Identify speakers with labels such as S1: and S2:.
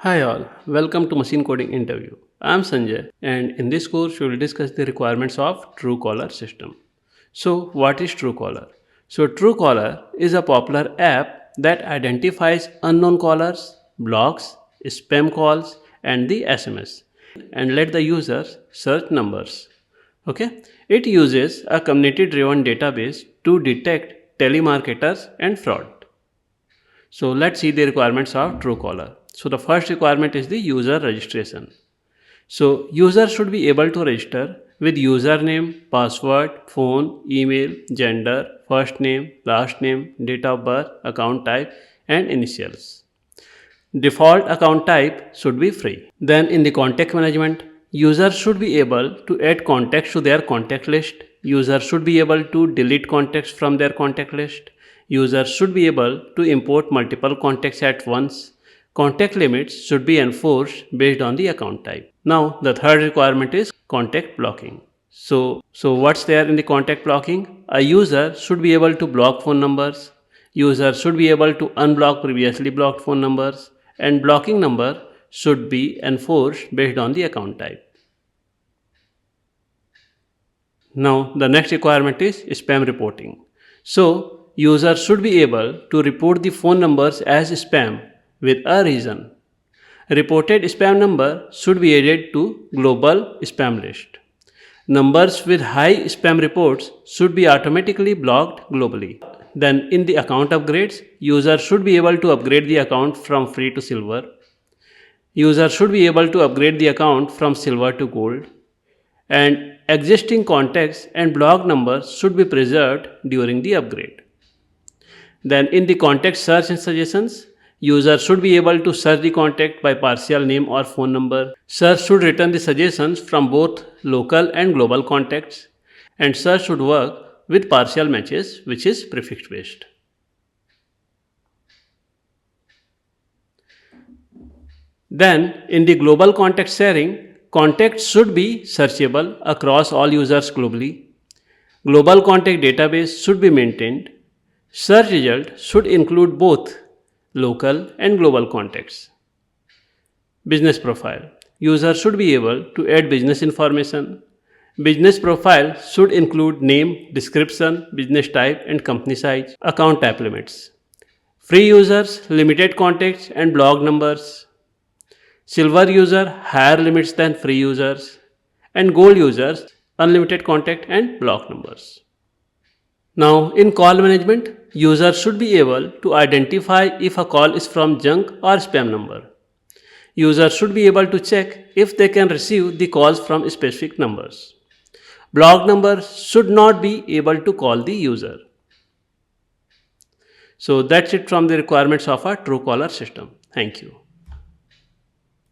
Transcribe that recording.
S1: Hi all, welcome to Machine Coding Interview. I am Sanjay and in this course we will discuss the requirements of Truecaller system. So what is Truecaller? So Truecaller is a popular app that identifies unknown callers, blocks, spam calls and the SMS and let the users search numbers. Okay? It uses a community driven database to detect telemarketers and fraud. So let's see the requirements of Truecaller. So the first requirement is the user registration. So user should be able to register with username, password, phone, email, gender, first name, last name, date of birth, account type and initials. Default account type should be free. Then in the contact management, user should be able to add contacts to their contact list. User should be able to delete contacts from their contact list. User should be able to import multiple contacts at once. Contact limits should be enforced based on the account type. Now, the third requirement is contact blocking. So what's there in the contact blocking? A user should be able to block phone numbers. User should be able to unblock previously blocked phone numbers and blocking number should be enforced based on the account type. Now, the next requirement is spam reporting. So, user should be able to report the phone numbers as spam with a reason. Reported spam number should be added to global spam list. Numbers with high spam reports should be automatically blocked globally. Then in the account upgrades, user should be able to upgrade the account from free to silver. User should be able to upgrade the account from silver to gold. And existing contacts and block numbers should be preserved during the upgrade. Then in the contact search and suggestions, user should be able to search the contact by partial name or phone number. Search should return the suggestions from both local and global contacts. And search should work with partial matches, which is prefix based. Then in the global contact sharing, contacts should be searchable across all users globally. Global contact database should be maintained. Search result should include both local and global contacts. Business profile. User should be able to add business information. Business profile should include name, description, business type and company size, account type limits. Free users, limited contacts and blog numbers. Silver user, higher limits than free users. And gold users, unlimited contact and block numbers. Now in call management, user should be able to identify if a call is from junk or spam number. User should be able to check if they can receive the calls from specific numbers. Block number should not be able to call the user. So that's it from the requirements of a Truecaller system. Thank you.